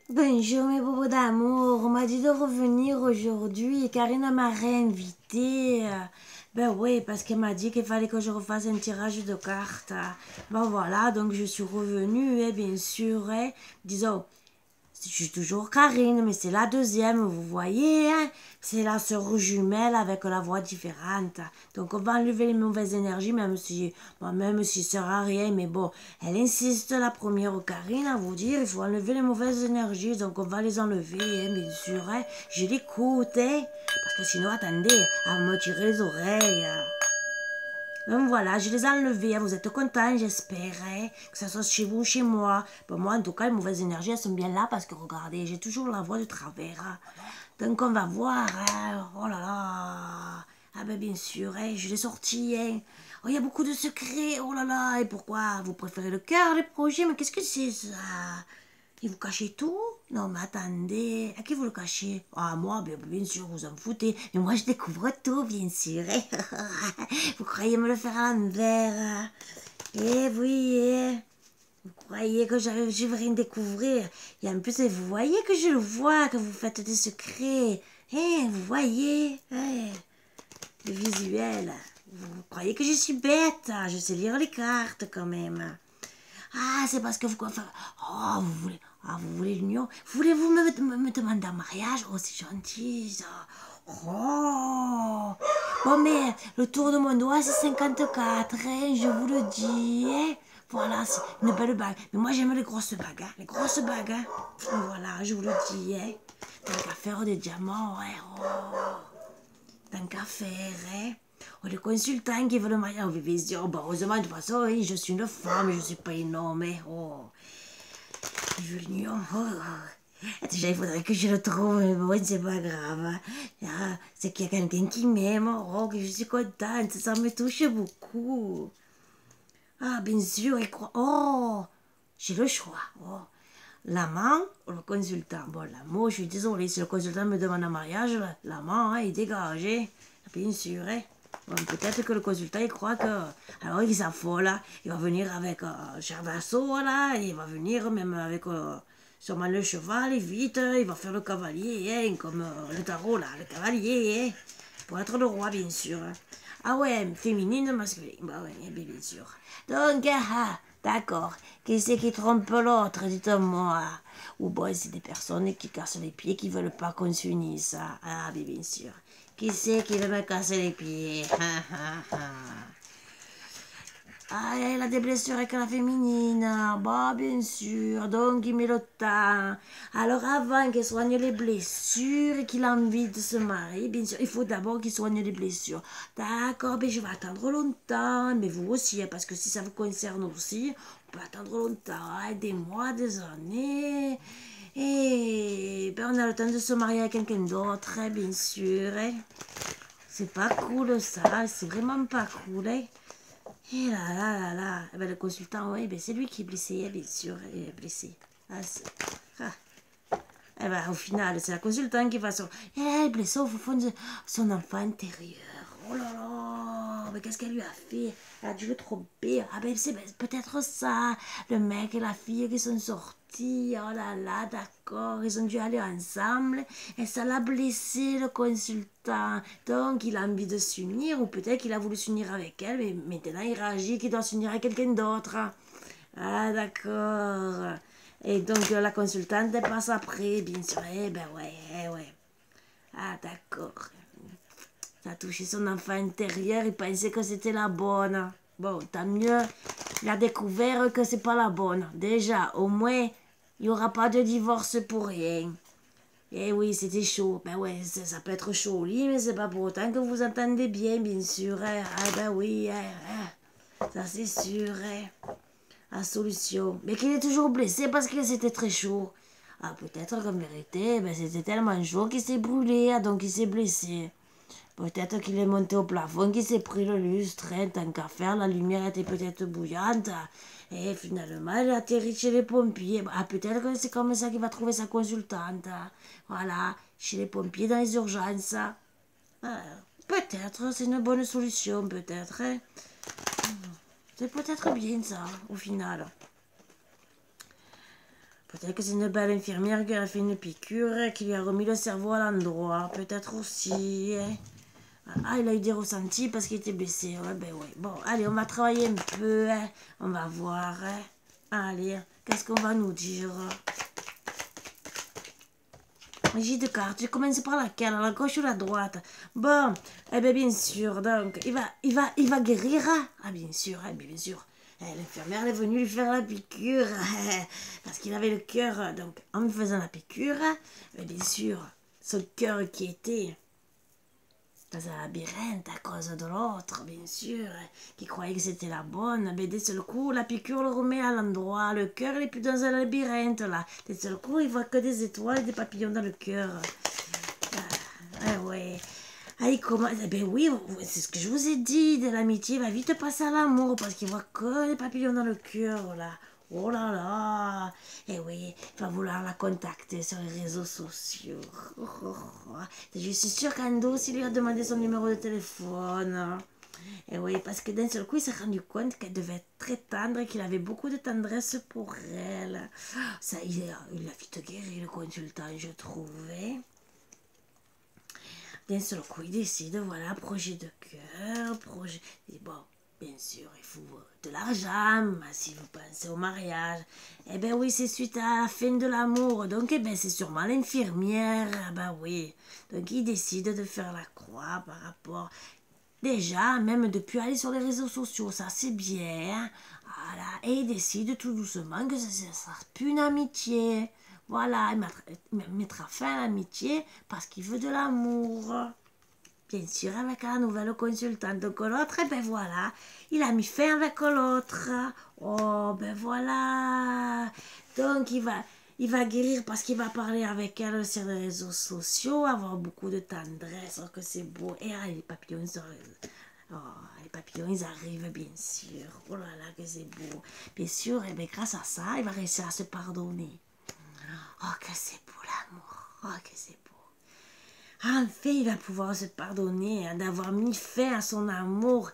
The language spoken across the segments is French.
Bonjour mes bobos d'amour, on m'a dit de revenir aujourd'hui et Karine m'a réinvité. Ben oui, parce qu'elle m'a dit qu'il fallait que je refasse un tirage de cartes. Ben voilà, donc je suis revenue, bien sûr. Disons, je suis toujours Karine, mais c'est la deuxième, vous voyez, hein. C'est la sœur jumelle avec la voix différente. Donc on va enlever les mauvaises énergies, même si ça sert à rien, mais bon, elle insiste, la première Karine, à vous dire, il faut enlever les mauvaises énergies, donc on va les enlever, bien sûr, hein. Je l'écoute, parce que sinon, attendez, à me tirer les oreilles. Donc voilà, je les ai enlevés. Vous êtes contents, j'espère, que ça soit chez vous ou chez moi. Bon, moi, en tout cas, les mauvaises énergies, elles sont bien là parce que regardez, j'ai toujours la voix de travers. Donc on va voir. Oh là là. Ah ben bien sûr, je l'ai sorti. Oh, il y a beaucoup de secrets. Oh là là. Et pourquoi vous préférez le cœur, les projets? Mais qu'est-ce que c'est ça? Et vous cachez tout? Non, mais attendez, à qui vous le cachez? Ah, moi, bien sûr, vous en foutez. Mais moi, je découvre tout, bien sûr. Vous croyez me le faire à l'envers? Eh oui, vous croyez que je veux rien découvrir? Et en plus, vous voyez que je le vois, que vous faites des secrets. Vous voyez, le visuel. Vous croyez que je suis bête? Je sais lire les cartes quand même. Ah, c'est parce que vous... Oh, vous voulez l'union? Voulez-vous me demander en mariage? Oh, c'est gentil, ça. Oh. Bon, mais le tour de mon doigt, c'est 54, je vous le dis, Voilà, c'est une belle bague. Mais moi, j'aime les grosses bagues, Les grosses bagues, Voilà, je vous le dis, Tant qu'à faire des diamants, Oh. Tant qu'à faire, Oh, les consultants qui veulent le mariage, bien sûr. Bon, heureusement, de toute façon, je suis une femme, je ne suis pas un homme, Oh. Julien, déjà, il faudrait que je le trouve, mais bon, c'est pas grave. C'est qu'il y a quelqu'un qui m'aime, que je suis contente, ça me touche beaucoup. Ah, bien sûr, il croit. Oh, j'ai le choix. Oh. L'amant ou le consultant? Bon, l'amour, je suis désolée, si le consultant me demande un mariage, l'amant, il dégage, bien sûr, Bon, peut-être que le consultant, il croit que... Alors, il s'affole, il va venir avec un char d'assaut, là, il va venir même avec sûrement le cheval, et vite, il va faire le cavalier, comme le tarot, là, le cavalier, pour être le roi, bien sûr. Ah ouais, féminine, masculine, bah ouais, bien sûr. Donc, d'accord, qui c'est qui trompe l'autre, dites-moi. Ou bon, c'est des personnes qui cassent les pieds, qui veulent pas qu'on s'unisse, ah, bien sûr. Qui c'est qui veut me casser les pieds? Ah, elle a des blessures avec la féminine. Bah, bien sûr. Donc, il met le temps. Alors, avant qu'il soigne les blessures et qu'il a envie de se marier, bien sûr, il faut d'abord qu'il soigne les blessures. D'accord, mais je vais attendre longtemps. Mais vous aussi, parce que si ça vous concerne aussi, on peut attendre longtemps. Des mois, des années. Et ben, on a le temps de se marier avec quelqu'un d'autre, bien sûr. C'est pas cool, ça. C'est vraiment pas cool, Et là là là là. Eh ben, le consultant, oui, ben, c'est lui qui est blessé, bien sûr. Il est blessé. Eh ben, au final, c'est la consultante qui va son... Elle est blessée au fond de son enfant intérieur. Oh là là, mais qu'est-ce qu'elle lui a fait? Elle a dû le tromper. Ah ben, c'est peut-être ça. Le mec et la fille qui sont sortis. Oh là là, d'accord. Ils ont dû aller ensemble. Et ça l'a blessé, le consultant. Donc, il a envie de s'unir. Ou peut-être qu'il a voulu s'unir avec elle. Mais maintenant, il réagit qu'il doit s'unir avec quelqu'un d'autre. Ah, d'accord. Et donc, la consultante, elle passe après, bien sûr. Eh ben ouais, ouais. Ah, d'accord. Ça a touché son enfant intérieur, il pensait que c'était la bonne. Bon, tant mieux. Il a découvert que c'est pas la bonne. Déjà, au moins, il n'y aura pas de divorce pour rien. Eh oui, c'était chaud. Ben ouais, ça peut être chaud au lit, mais c'est pas pour autant que vous entendez bien sûr. Ah ben oui, ça c'est sûr. La solution. Mais qu'il est toujours blessé parce que c'était très chaud. Ah, peut-être qu'en vérité, ben, c'était tellement chaud qu'il s'est brûlé, donc il s'est blessé. Peut-être qu'il est monté au plafond, qu'il s'est pris le lustre, tant qu'à faire, la lumière était peut-être bouillante. Et finalement, il a atterri chez les pompiers. Ah, peut-être que c'est comme ça qu'il va trouver sa consultante. Voilà, chez les pompiers dans les urgences. Ah, peut-être, c'est une bonne solution, peut-être. C'est peut-être bien ça, au final. Peut-être que c'est une belle infirmière qui a fait une piqûre, qui lui a remis le cerveau à l'endroit. Peut-être aussi. Hein. Ah, il a eu des ressentis parce qu'il était blessé. Ouais, ben ouais. Bon, allez, on va travailler un peu. Hein. On va voir. Hein. Allez, qu'est-ce qu'on va nous dire? J'ai de cartes. Je commence par laquelle? La gauche ou la droite? Bon, eh bien, bien sûr. Donc, il va guérir. Ah, bien sûr, bien sûr. L'infirmière est venue lui faire la piqûre. Parce qu'il avait le cœur. Donc, en lui faisant la piqûre, bien sûr, son cœur qui était dans un labyrinthe à cause de l'autre, bien sûr, qui croyait que c'était la bonne. Mais d'un seul coup, la piqûre le remet à l'endroit. Le cœur, il n'est plus dans un labyrinthe, là. D'un seul coup, il voit que des étoiles et des papillons dans le cœur. Ah ouais. Ah, il commence... Eh ben oui, c'est ce que je vous ai dit. De l'amitié, il va vite passer à l'amour parce qu'il voit que des papillons dans le cœur, là. Oh là là. Eh oui, il va vouloir la contacter sur les réseaux sociaux. Je suis sûre qu'Ando aussi lui a demandé son numéro de téléphone. Et oui, parce que d'un seul coup, il s'est rendu compte qu'elle devait être très tendre et qu'il avait beaucoup de tendresse pour elle. Ça, il a vite guéri, le consultant, je trouvais. D'un seul coup, il décide, voilà, projet de cœur, projet... Et bon, bien sûr, il faut de l'argent, si vous pensez au mariage. Eh bien oui, c'est suite à la fin de l'amour. Donc, eh bien, c'est sûrement l'infirmière. Ah ben oui. Donc, il décide de faire la croix par rapport... Déjà, même de ne plus aller sur les réseaux sociaux, ça c'est bien. Voilà. Et il décide tout doucement que ça ne sera plus une amitié. Voilà, il mettra fin à l'amitié parce qu'il veut de l'amour. Bien sûr, avec la nouvelle consultante. Donc l'autre, ben voilà, il a mis fin avec l'autre. Oh, ben voilà. Donc il va guérir parce qu'il va parler avec elle sur les réseaux sociaux, avoir beaucoup de tendresse, oh, que c'est beau. Et ah, les papillons, les papillons, ils arrivent, bien sûr. Oh là là, que c'est beau. Bien sûr, et bien grâce à ça, il va réussir à se pardonner. Oh, que c'est beau l'amour. Oh, que c'est beau. Enfin, il va pouvoir se pardonner hein, d'avoir mis fin à son amour.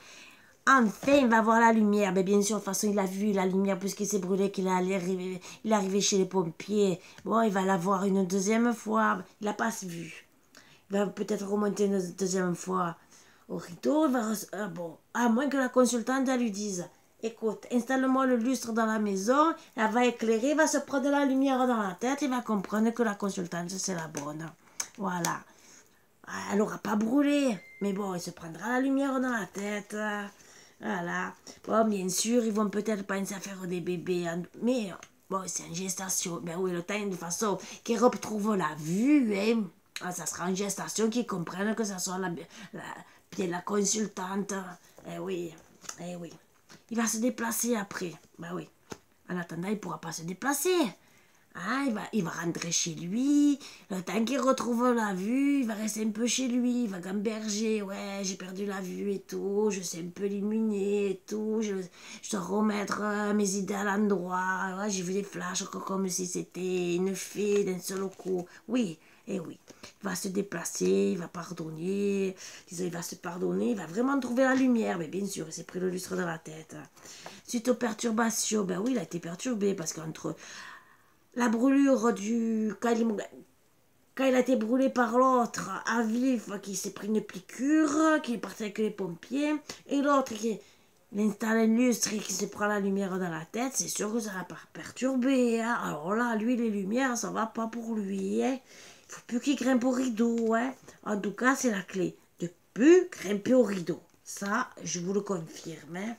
Enfin, il va voir la lumière. Mais bien sûr, de toute façon, il a vu la lumière puisqu'il s'est brûlé, qu'il est arrivé chez les pompiers. Bon, il va la voir une deuxième fois. Il n'a pas vu. Il va peut-être remonter une deuxième fois au rideau. Bon, à moins que la consultante elle lui dise... Écoute, installe-moi le lustre dans la maison, elle va éclairer, il va se prendre de la lumière dans la tête, il va comprendre que la consultante, c'est la bonne. Voilà. Elle n'aura pas brûlé, mais bon, il se prendra la lumière dans la tête. Voilà. Bon, bien sûr, ils vont peut-être penser à faire des bébés, mais bon, c'est en gestation. Ben oui, le temps, de façon, qu'ils retrouvent la vue, hein. Ça sera en gestation, qu'ils comprennent que ça soit la consultante. Eh oui, eh oui. Il va se déplacer après. Ben oui. En attendant, il ne pourra pas se déplacer. Ah, il va rentrer chez lui. Le temps qu'il retrouve la vue, il va rester un peu chez lui. Il va gamberger. Ouais, j'ai perdu la vue et tout. Je sais un peu l'illuminer et tout. Je dois remettre mes idées à l'endroit. Ouais, j'ai vu des flashs comme si c'était une fée d'un seul coup. Oui, et oui. Il va se déplacer, il va pardonner. Disons, il va se pardonner. Il va vraiment trouver la lumière. Mais bien sûr, il s'est pris le lustre dans la tête. Suite aux perturbations, ben oui, il a été perturbé parce qu'entre la brûlure quand il a été brûlé par l'autre à vif, qui s'est pris une piqûre, qui est parti avec les pompiers, et l'autre qui installe un lustre et qui se prend la lumière dans la tête, c'est sûr que ça va pas perturber. Hein. Alors là, lui, les lumières, ça va pas pour lui. Hein. Il faut plus qu'il grimpe au rideau. Hein. En tout cas, c'est la clé. De plus grimper au rideau. Ça, je vous le confirme. Hein.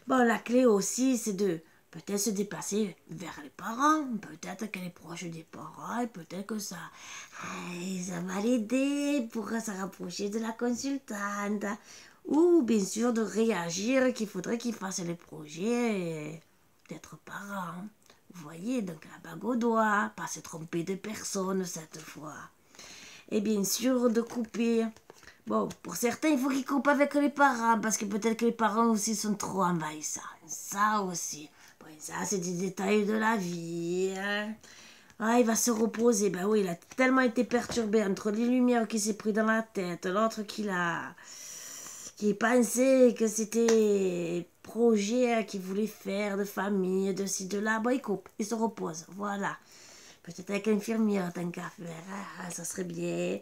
Bon, la clé aussi, c'est de peut-être se déplacer vers les parents, peut-être qu'elle est proche des parents, et peut-être que ça va l'aider pour se rapprocher de la consultante. Ou bien sûr de réagir qu'il faudrait qu'il fasse les projets d'être parent. Vous voyez, donc la bague au doigt, pas se tromper de personne cette fois. Et bien sûr de couper. Bon, pour certains, il faut qu'ils coupent avec les parents, parce que peut-être que les parents aussi sont trop envahissants. Ça aussi. Bon, ça, c'est des détails de la vie. Hein. Ah, il va se reposer. Ben oui, il a tellement été perturbé entre les lumières qui s'est pris dans la tête, l'autre qui pensait que c'était projet qu'il voulait faire de famille, de ci, de là. Bon, il coupe, il se repose, voilà. Peut-être avec l'infirmière, tant qu'à faire, ça serait bien.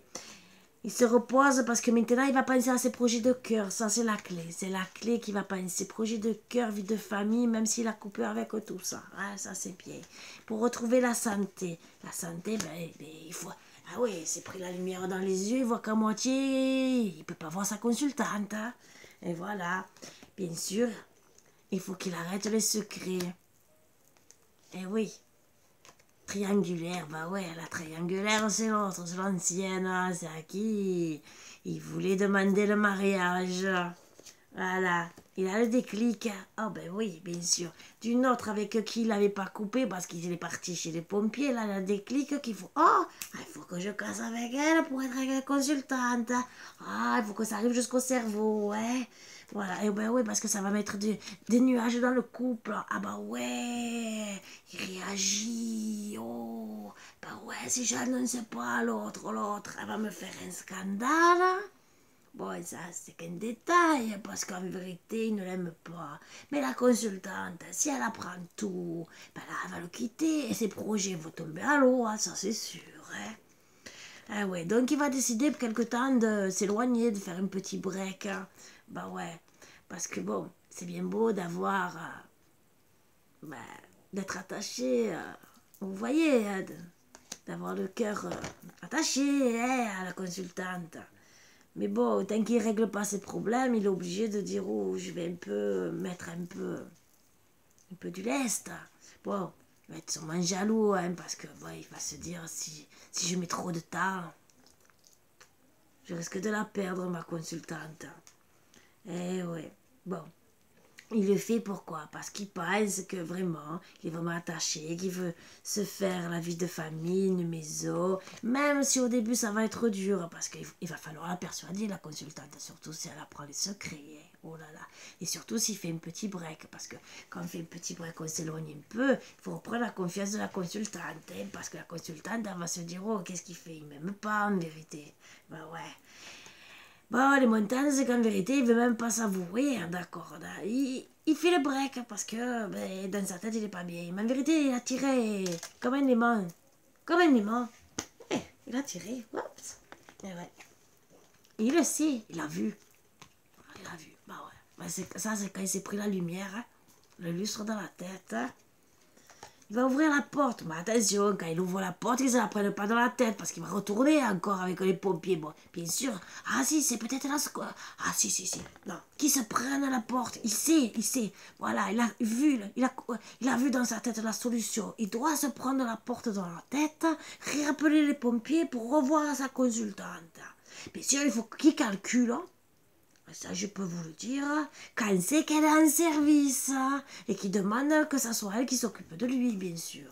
Il se repose parce que maintenant, il va penser à ses projets de cœur. Ça, c'est la clé. C'est la clé qu'il va penser. Projets de cœur, vie de famille, même s'il a coupé avec tout ça. Ça, c'est bien. Pour retrouver la santé. La santé, il faut... Ah oui, il s'est pris la lumière dans les yeux, il voit qu'à moitié. Il ne peut pas voir sa consultante. Et voilà. Bien sûr, il faut qu'il arrête les secrets. Eh oui. Triangulaire, bah ouais, la triangulaire c'est l'autre, c'est l'ancienne, c'est à qui il voulait demander le mariage. Voilà, il a le déclic. Ah ben oui, bien sûr. D'une autre avec qui il n'avait pas coupé parce qu'il est parti chez les pompiers, là, il a le déclic qu'il faut... Oh, il faut que je casse avec elle pour être consultante. Ah, il faut que ça arrive jusqu'au cerveau, ouais. Voilà, et ben oui, parce que ça va mettre des nuages dans le couple. Ah bah ouais, il réagit. Oh, bah ouais, si je n'annonce pas à l'autre, elle va me faire un scandale. Bon, ça, c'est qu'un détail, parce qu'en vérité, il ne l'aime pas. Mais la consultante, si elle apprend tout, ben là, elle va le quitter et ses projets vont tomber à l'eau, ça c'est sûr. Ah ouais, donc il va décider pour quelque temps de s'éloigner, de faire un petit break. Bah ouais, parce que bon, c'est bien beau d'avoir, d'être attaché, vous voyez, d'avoir le cœur attaché à la consultante. Mais bon, tant qu'il ne règle pas ses problèmes, il est obligé de dire, oh, je vais mettre un peu du lest. Bon, il va être sûrement jaloux, parce que bon, il va se dire, si je mets trop de temps, je risque de la perdre, ma consultante. Eh ouais, bon. Il le fait pourquoi? Parce qu'il pense que vraiment, il est vraiment attaché, qu'il veut se faire la vie de famille, une maison, même si au début ça va être dur, parce qu'il va falloir la persuader, la consultante, surtout si elle apprend les secrets, oh là là, et surtout s'il fait un petit break, parce que quand on fait un petit break, on s'éloigne un peu, il faut reprendre la confiance de la consultante, parce que la consultante, elle va se dire, oh, qu'est-ce qu'il fait? Il m'aime pas en vérité. Ben ouais. Bon, les montagnes, c'est qu'en vérité, il veut même pas s'avouer, d'accord. Il fait le break parce que dans sa tête, il est pas bien. Mais en vérité, il a tiré comme un aimant. Comme un aimant. Il a tiré. Oups. Et ouais. Et il le sait, il a vu. Il a vu. Bah ouais. Ça, c'est quand il s'est pris la lumière, le lustre dans la tête. Il va ouvrir la porte, mais attention, quand il ouvre la porte, il ne se la prenne pas dans la tête, parce qu'il va retourner encore avec les pompiers. Bon, bien sûr. Ah si, c'est peut-être là. Ah si. Non, qu'il se prenne la porte. Il sait. Voilà, il a vu, il a vu dans sa tête la solution. Il doit se prendre la porte dans la tête, rappeler les pompiers pour revoir sa consultante. Bien sûr, il faut qu'il calcule, ça, je peux vous le dire, quand c'est qu'elle est en service et qu'il demande que ça soit elle qui s'occupe de lui, bien sûr.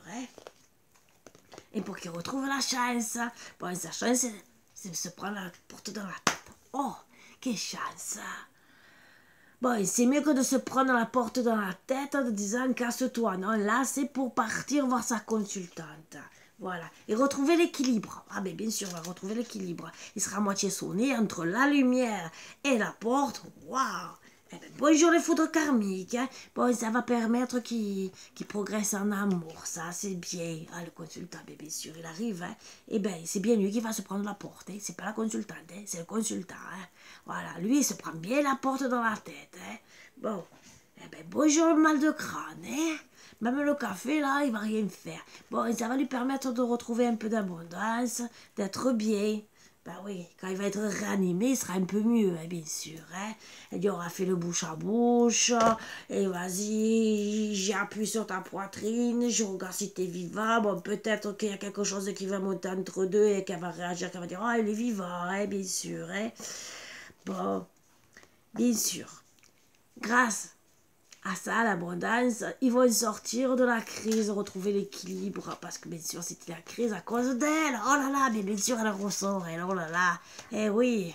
Et pour qu'il retrouve la chance. Bon, sa chance, c'est de se prendre la porte dans la tête. Oh, quelle chance. Bon, c'est mieux que de se prendre la porte dans la tête en disant casse-toi. Non, là, c'est pour partir voir sa consultante. Voilà. Et retrouver l'équilibre. Ah ben bien sûr, on va retrouver l'équilibre. Il sera à moitié sonné entre la lumière et la porte. Waouh! Eh ben, bonjour les foudres karmiques. Bon, ça va permettre qu'il progresse en amour. Ça, c'est bien. Ah, le consultant, bien sûr, il arrive. Eh ben, c'est bien lui qui va se prendre la porte. C'est pas la consultante, c'est le consultant. Voilà, lui, il se prend bien la porte dans la tête. Bon, eh ben, bonjour le mal de crâne. Même le café, là, il va rien faire. Bon, ça va lui permettre de retrouver un peu d'abondance, d'être bien. Ben oui, quand il va être réanimé, il sera un peu mieux, bien sûr. Il aura fait le bouche à bouche. Et vas-y, j'appuie sur ta poitrine, je regarde si t'es vivant. Bon, peut-être qu'il y a quelque chose qui va monter entre deux et qu'elle va réagir, qu'elle va dire, ah, il est vivant, bien sûr. Bon, bien sûr. Grâce à ça, l'abondance, ils vont sortir de la crise, retrouver l'équilibre, parce que bien sûr, c'était la crise à cause d'elle. Oh là là, mais bien sûr, elle ressort, elle, oh là là. Eh oui,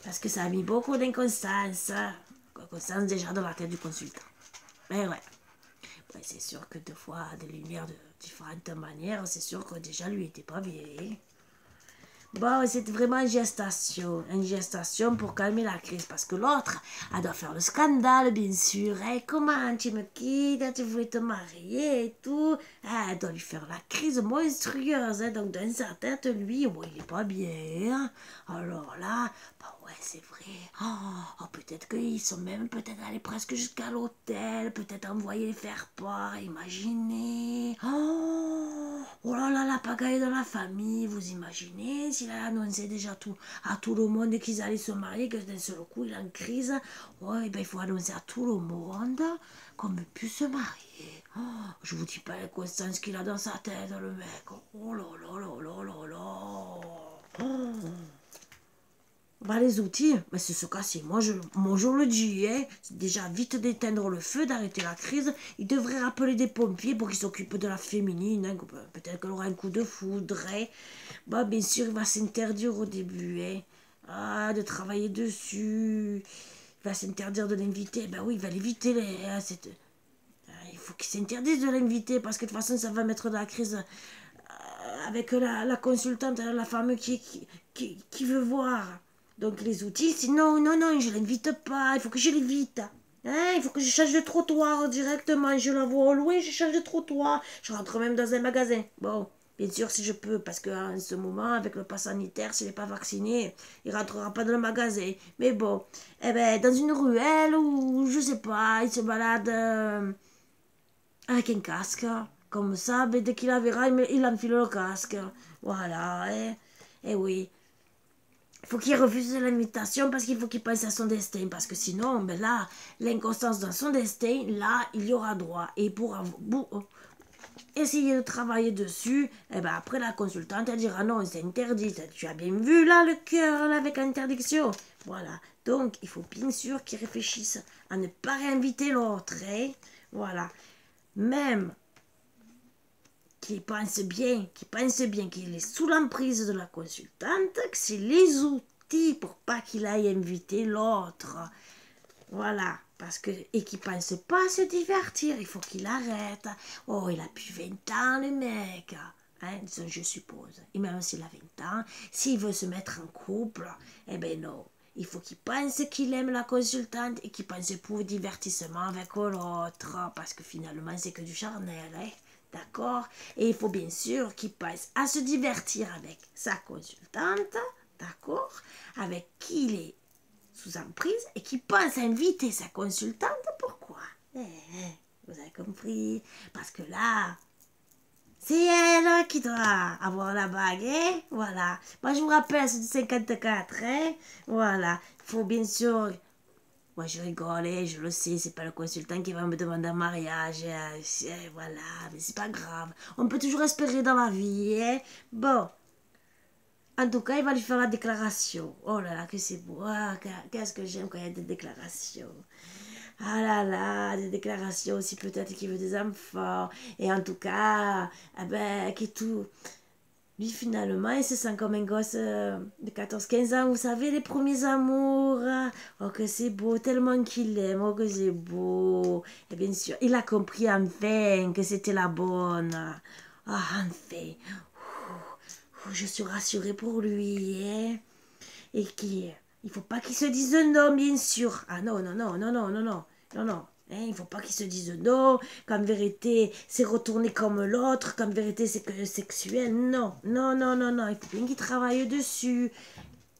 parce que ça a mis beaucoup d'inconstance. Constance déjà dans la tête du consultant. Mais ouais. C'est sûr que deux fois, des lumières de différentes manières, c'est sûr que déjà, lui était pas bien. Bon, c'est vraiment une gestation pour calmer la crise, parce que l'autre, elle doit faire le scandale, bien sûr. Hein. Comment tu me quittes, tu voulais te marier et tout. Ah, elle doit lui faire la crise monstrueuse. Hein. Donc, dans sa tête, lui, bon, il est pas bien. Hein. Alors là, bah ouais, c'est vrai. Oh, peut-être qu'ils sont même peut-être allés presque jusqu'à l'hôtel, peut-être envoyés faire part, imaginez. Oh là là, la pagaille de la famille, vous imaginez s'il a annoncé déjà à tout le monde qu'ils allaient se marier, que d'un seul coup il est en crise. Ouais, ben il faut annoncer à tout le monde qu'on ne peut plus se marier. Oh, je vous dis pas les constances qu'il a dans sa tête, le mec. Oh là là là là là là. Oh. Bah, les outils, bah, c'est se casser. Moi, je le dis, hein, c'est déjà vite d'éteindre le feu, d'arrêter la crise. Il devrait rappeler des pompiers pour qu'ils s'occupent de la féminine. Hein, peut-être qu'elle aura un coup de foudre. Hein. Bah, bien sûr, il va s'interdire au début. Hein. Ah, de travailler dessus. Il va s'interdire de l'inviter. Bah oui, il va l'éviter. Il faut qu'il s'interdise de l'inviter parce que de toute façon, ça va mettre de la crise avec la consultante, la femme qui veut voir. Donc les outils, sinon, non, non, je l'invite pas, il faut que je l'évite. Hein, il faut que je change de trottoir directement, je la vois au loin, je change de trottoir. Je rentre même dans un magasin. Bon, bien sûr si je peux, parce qu'en ce moment, avec le pass sanitaire, s'il n'est pas vacciné, il rentrera pas dans le magasin. Mais bon, eh ben, dans une ruelle ou je sais pas, il se balade avec un casque. Comme ça, ben, dès qu'il la verra, il enfile le casque. Voilà, et oui. Il faut qu'il refuse l'invitation parce qu'il faut qu'il pense à son destin. Parce que sinon, ben là, l'inconstance dans son destin, là, il y aura droit. Et pour essayer de travailler dessus, et ben après la consultante, elle dira non, c'est interdit. Tu as bien vu là le cœur là, avec l'interdiction. Voilà. Donc, il faut bien sûr qu'il réfléchisse à ne pas réinviter l'autre. Hein. Voilà. Même qu'il pense bien, qu'il est sous l'emprise de la consultante, que c'est les outils pour pas qu'il aille inviter l'autre. Voilà, parce que, et qu'il pense pas à se divertir, il faut qu'il arrête. Oh, il a plus 20 ans, le mec. Hein, je suppose. Et même s'il a 20 ans, s'il veut se mettre en couple, eh ben non. Il faut qu'il pense qu'il aime la consultante et qu'il pense pour divertissement avec l'autre. Parce que finalement, c'est que du charnel, hein. D'accord? Et il faut bien sûr qu'il pense à se divertir avec sa consultante, d'accord? Avec qui il est sous emprise et qui pense à inviter sa consultante. Pourquoi? Vous avez compris? Parce que là, c'est elle qui doit avoir la bague, hein? Voilà. Moi, je vous rappelle, c'est du 54, hein? Voilà. Il faut bien sûr... Moi, je rigole, hein, je le sais, c'est pas le consultant qui va me demander un mariage. Voilà, mais c'est pas grave. On peut toujours espérer dans la vie, hein? Bon. En tout cas, il va lui faire la déclaration. Oh là là, que c'est beau. Ah, qu'est-ce que j'aime quand il y a des déclarations. Ah là là, des déclarations aussi peut-être qu'il veut des enfants. Et en tout cas, eh ben, qui tout... Lui, finalement, il se sent comme un gosse de 14-15 ans. Vous savez, les premiers amours. Oh, que c'est beau, tellement qu'il aime. Oh, que c'est beau. Et bien sûr, il a compris enfin que c'était la bonne. Ah, enfin. Je suis rassurée pour lui. Hein? Et il faut pas qu'il se dise non, bien sûr. Ah non, non, non, non, non, non, non, non, non. Hein, il faut pas qu'il se dise non, qu'en vérité c'est retourné comme l'autre, qu'en vérité c'est que sexuel. Non, non, non, non, non. Il faut bien qu'il travaille dessus.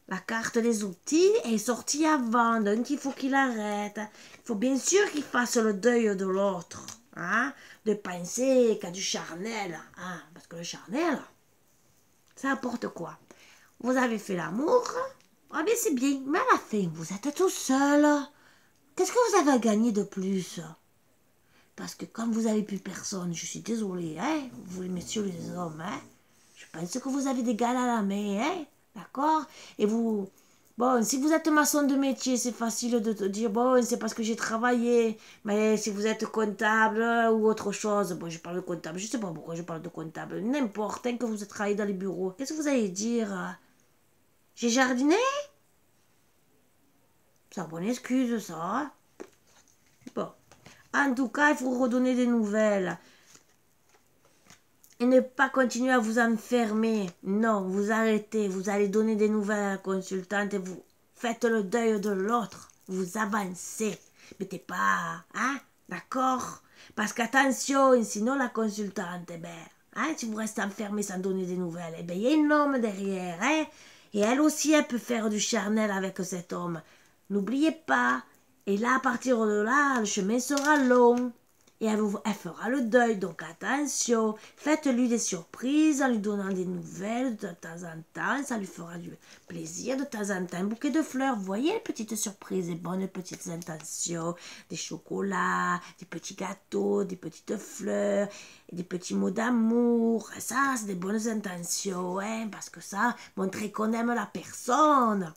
La carte des outils est sortie avant, donc il faut qu'il arrête. Il faut bien sûr qu'il fasse le deuil de l'autre. Hein, de penser qu'à du charnel. Hein, parce que le charnel, ça apporte quoi? Vous avez fait l'amour? Ah bien c'est bien, mais à la fin, vous êtes tout seul. Qu'est-ce que vous avez à gagner de plus? Parce que quand vous n'avez plus personne, je suis désolée, hein, vous les messieurs les hommes, hein, je pense que vous avez des gars à la main, hein, d'accord? Et vous, bon, si vous êtes maçon de métier, c'est facile de te dire, bon, c'est parce que j'ai travaillé, mais si vous êtes comptable ou autre chose, bon, je parle de comptable, je sais pas pourquoi je parle de comptable, n'importe, hein, que vous travaillez dans les bureaux, qu'est-ce que vous allez dire? J'ai jardiné? C'est une bonne excuse, ça. Hein? Bon. En tout cas, il faut redonner des nouvelles. Et ne pas continuer à vous enfermer. Non, vous arrêtez. Vous allez donner des nouvelles à la consultante et vous faites le deuil de l'autre. Vous avancez. Mais t'es pas... Hein? D'accord? Parce qu'attention, sinon la consultante, eh ben... Hein, si vous restez enfermé sans donner des nouvelles, eh ben, il y a un homme derrière, hein? Et elle aussi, elle peut faire du charnel avec cet homme. N'oubliez pas. Et là, à partir de là, le chemin sera long. Et elle fera le deuil, donc attention, faites-lui des surprises en lui donnant des nouvelles de temps en temps, ça lui fera du plaisir de temps en temps. Un bouquet de fleurs, vous voyez les petites surprises, les bonnes petites intentions, des chocolats, des petits gâteaux, des petites fleurs, des petits mots d'amour, ça c'est des bonnes intentions, hein, parce que ça, montrer qu'on aime la personne.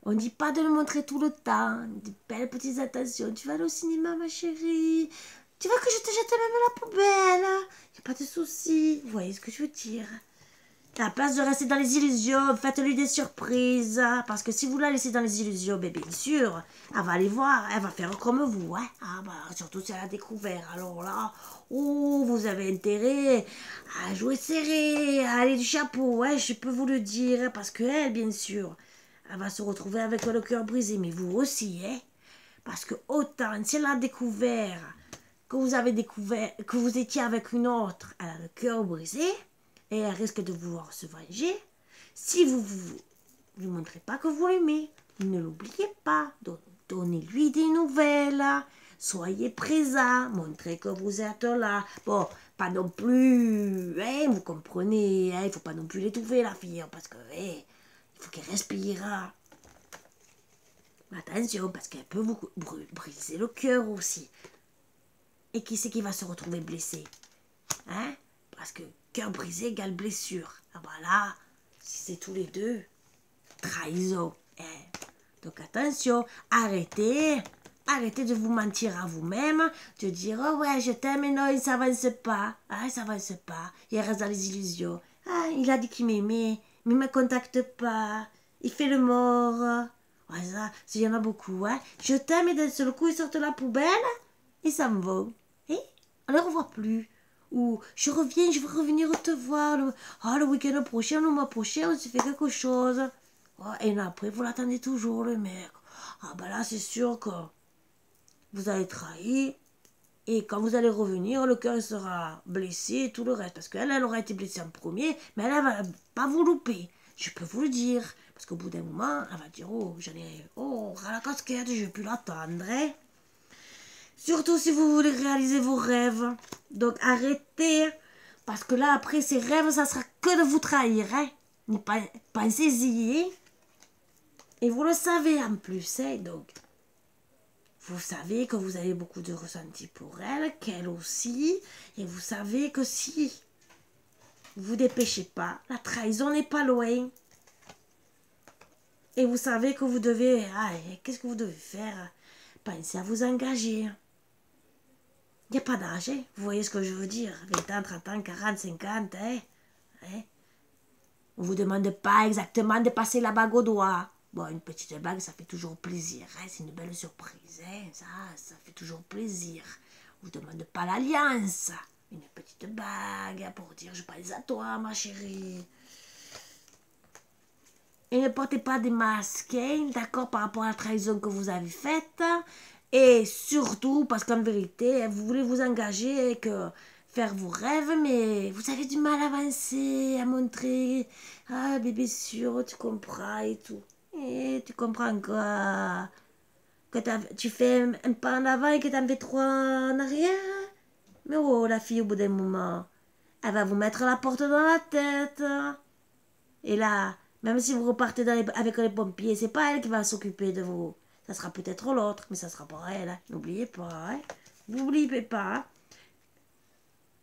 On ne dit pas de le montrer tout le temps, des belles petites attentions. Tu vas aller au cinéma, ma chérie? Tu veux que je te jette même à la poubelle? Y a pas de souci. Vous voyez ce que je veux dire? À la place de rester dans les illusions, faites-lui des surprises. Parce que si vous la laissez dans les illusions, bien sûr, elle va aller voir, elle va faire comme vous. Hein? Ah bah, surtout si elle a découvert. Alors là, oh, vous avez intérêt à jouer serré, à aller du chapeau. Ouais, je peux vous le dire. Parce que elle, bien sûr, elle va se retrouver avec le cœur brisé. Mais vous aussi, hein? Parce que autant, si elle a découvert que vous avez découvert que vous étiez avec une autre, elle a le cœur brisé et elle risque de vouloir se venger. Si vous ne lui montrez pas que vous l'aimez, ne l'oubliez pas. Donc, donnez-lui des nouvelles. Soyez présent, montrez que vous êtes là. Bon, pas non plus, hein, vous comprenez, hein, il ne faut pas non plus l'étouffer la fille, parce que il faut qu'elle respire. Attention, parce qu'elle peut vous briser le cœur aussi. Et qui c'est qui va se retrouver blessé? Hein? Parce que cœur brisé égale blessure. Ah bah là, si c'est tous les deux, trahison. Hein? Donc attention, arrêtez de vous mentir à vous-même, de dire oh ouais je t'aime mais non il s'avance pas, ah, il s'avance pas, il reste dans les illusions. Ah, il a dit qu'il m'aimait, mais il me contacte pas, il fait le mort. Ouais, ça, il y en a beaucoup, hein. Je t'aime et d'un seul coup ils sortent de la poubelle et ça me va. Et on ne les revoit plus. Ou je reviens, je veux revenir te voir. Le week-end prochain, le mois prochain, on se fait quelque chose. Oh, et après, vous l'attendez toujours, le mec. Ah ben là, c'est sûr que vous allez trahir. Et quand vous allez revenir, le cœur sera blessé et tout le reste. Parce qu'elle, elle aura été blessée en premier, mais elle ne va pas vous louper. Je peux vous le dire. Parce qu'au bout d'un moment, elle va dire, oh, j'en ai... Oh, ras la casquette, je ne vais plus l'attendre. Hein. Surtout si vous voulez réaliser vos rêves. Donc arrêtez. Parce que là, après, ces rêves, ça sera que de vous trahir. Hein. Pensez-y. Et vous le savez en plus. Hein. Donc, vous savez que vous avez beaucoup de ressenti pour elle, qu'elle aussi. Et vous savez que si vous ne dépêchez pas, la trahison n'est pas loin. Et vous savez que vous devez... Ah, qu'est-ce que vous devez faire? Pensez à vous engager. Il n'y a pas d'âge, hein? Vous voyez ce que je veux dire? 20 ans, 30 ans, 40, 50, hein? Hein? On ne vous demande pas exactement de passer la bague au doigt. Bon, une petite bague, ça fait toujours plaisir, hein? C'est une belle surprise, hein? Ça fait toujours plaisir. On ne vous demande pas l'alliance. Une petite bague pour dire je pense à toi, ma chérie. Et ne portez pas des masques, hein? D'accord, par rapport à la trahison que vous avez faite. Et surtout, parce qu'en vérité, vous voulez vous engager et que faire vos rêves, mais vous avez du mal à avancer, à montrer. Ah, bébé sûr, tu comprends et tout. Et tu comprends quoi? Que tu fais un pas en avant et que tu en fais trois en arrière? Mais oh, la fille, au bout d'un moment, elle va vous mettre la porte dans la tête. Et là, même si vous repartez avec les pompiers, c'est pas elle qui va s'occuper de vous. Ça sera peut-être l'autre, mais ça sera pas elle. Hein. N'oubliez pas. Hein. N'oubliez pas. Hein.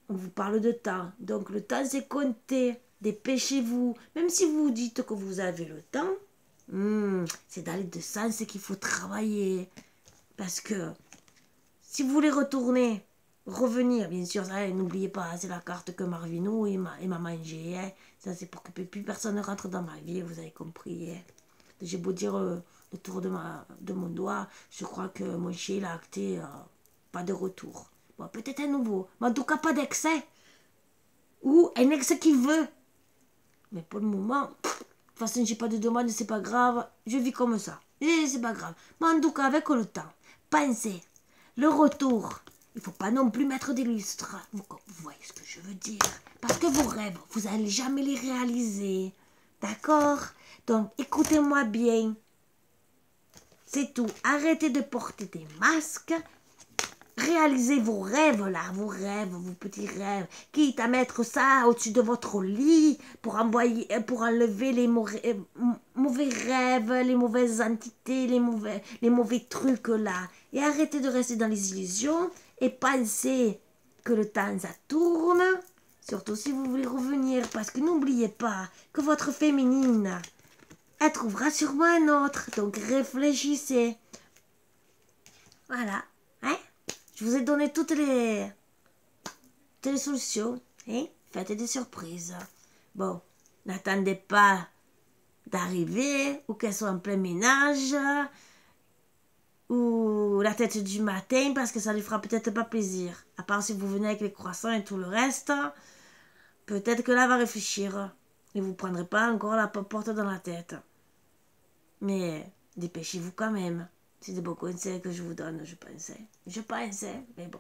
On vous parle de temps. Donc le temps, c'est compté. Dépêchez-vous. Même si vous dites que vous avez le temps, c'est dans les deux sens qu'il faut travailler. Parce que si vous voulez retourner, revenir, bien sûr, n'oubliez pas, hein, c'est la carte que Marvinou et m'a mangé. Hein. Ça, c'est pour que plus personne ne rentre dans ma vie, vous avez compris. Hein. J'ai beau dire le tour de mon doigt, je crois que mon chien il a acté pas de retour. Bon, peut-être un nouveau, mais en tout cas pas d'excès. ou un ex qui veut. Mais pour le moment, de toute façon, j'ai pas de demande, c'est pas grave. Je vis comme ça. Et c'est pas grave. Mais en tout cas, avec le temps, pensez, le retour, il faut pas non plus mettre des lustres. Vous voyez ce que je veux dire? Parce que vos rêves, vous n'allez jamais les réaliser. D'accord? Donc, écoutez-moi bien. C'est tout. Arrêtez de porter des masques. Réalisez vos rêves là, vos petits rêves. Quitte à mettre ça au-dessus de votre lit pour enlever les mauvais rêves, les mauvaises entités, les mauvais trucs là. Et arrêtez de rester dans les illusions et pensez que le temps ça tourne. Surtout si vous voulez revenir, parce que n'oubliez pas que votre féminine, elle trouvera sûrement un autre. Donc réfléchissez. Voilà. Hein? Je vous ai donné toutes les solutions. Hein? Faites des surprises. Bon, n'attendez pas d'arriver ou qu'elle soit en plein ménage ou la tête du matin parce que ça lui fera peut-être pas plaisir. À part si vous venez avec les croissants et tout le reste, peut-être que là elle va réfléchir et vous ne prendrez pas encore la porte dans la tête. Mais dépêchez-vous quand même. C'est des bons conseils que je vous donne, je pensais. Mais bon.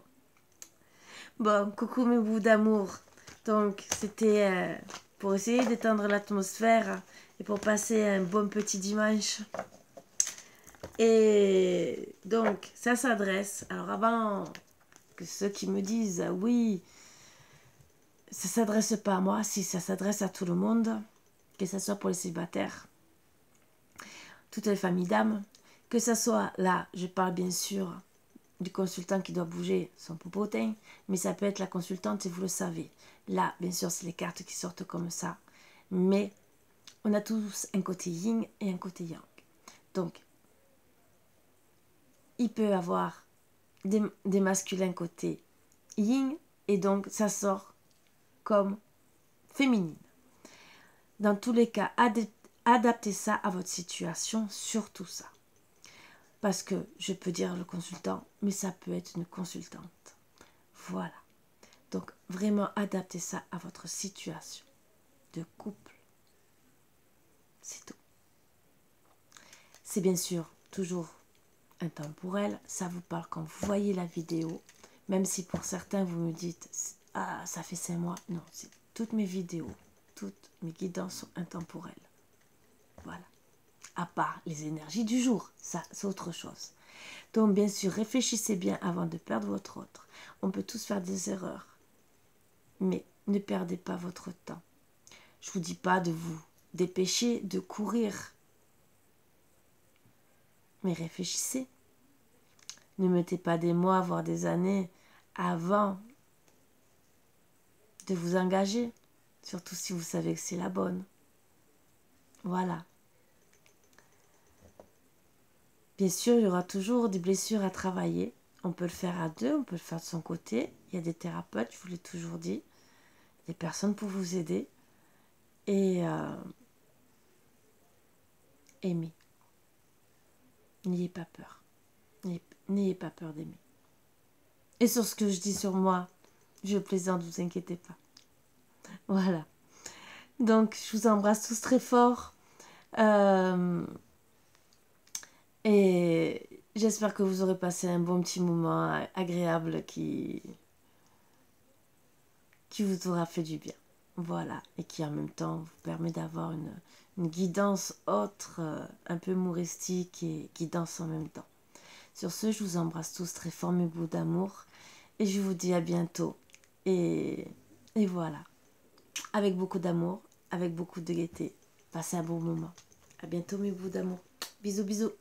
Bon, coucou mes bouts d'amour. Donc, c'était pour essayer d'étendre l'atmosphère et pour passer un bon petit dimanche. Et donc, ça s'adresse. Alors, avant que ceux qui me disent, oui, ça s'adresse pas à moi, si ça s'adresse à tout le monde, que ce soit pour les célibataires, toutes les familles d'âmes, que ce soit là, je parle bien sûr du consultant qui doit bouger son popotin, mais ça peut être la consultante et vous le savez. Là, bien sûr, c'est les cartes qui sortent comme ça, mais on a tous un côté yin et un côté yang. Donc, il peut avoir des masculins côté yin et donc ça sort comme féminine. Dans tous les cas, adaptez ça à votre situation, surtout ça. Parce que je peux dire le consultant, mais ça peut être une consultante. Voilà. Donc, vraiment adaptez ça à votre situation de couple. C'est tout. C'est bien sûr toujours intemporel. Ça vous parle quand vous voyez la vidéo. Même si pour certains, vous me dites « Ah, ça fait 5 mois. » Non, c'est toutes mes vidéos, toutes mes guidances sont intemporelles. Voilà. À part les énergies du jour, ça c'est autre chose. Donc bien sûr, réfléchissez bien avant de perdre votre autre. On peut tous faire des erreurs, mais ne perdez pas votre temps. Je ne vous dis pas de vous dépêcher, de courir, mais réfléchissez. Ne mettez pas des mois, voire des années avant de vous engager, surtout si vous savez que c'est la bonne. Voilà. Bien sûr, il y aura toujours des blessures à travailler. On peut le faire à deux, on peut le faire de son côté. Il y a des thérapeutes, je vous l'ai toujours dit. Des personnes pour vous aider. Et aimer. N'ayez pas peur. N'ayez pas peur d'aimer. Et sur ce que je dis sur moi, je plaisante, ne vous inquiétez pas. Voilà. Donc, je vous embrasse tous très fort. Et j'espère que vous aurez passé un bon petit moment agréable qui vous aura fait du bien. Voilà. Et qui en même temps vous permet d'avoir une guidance autre, un peu humoristique et guidance en même temps. Sur ce, je vous embrasse tous très fort, mes bouts d'amour. Et je vous dis à bientôt. Et voilà. Avec beaucoup d'amour, avec beaucoup de gaieté. Passez un bon moment. À bientôt, mes bouts d'amour. Bisous, bisous.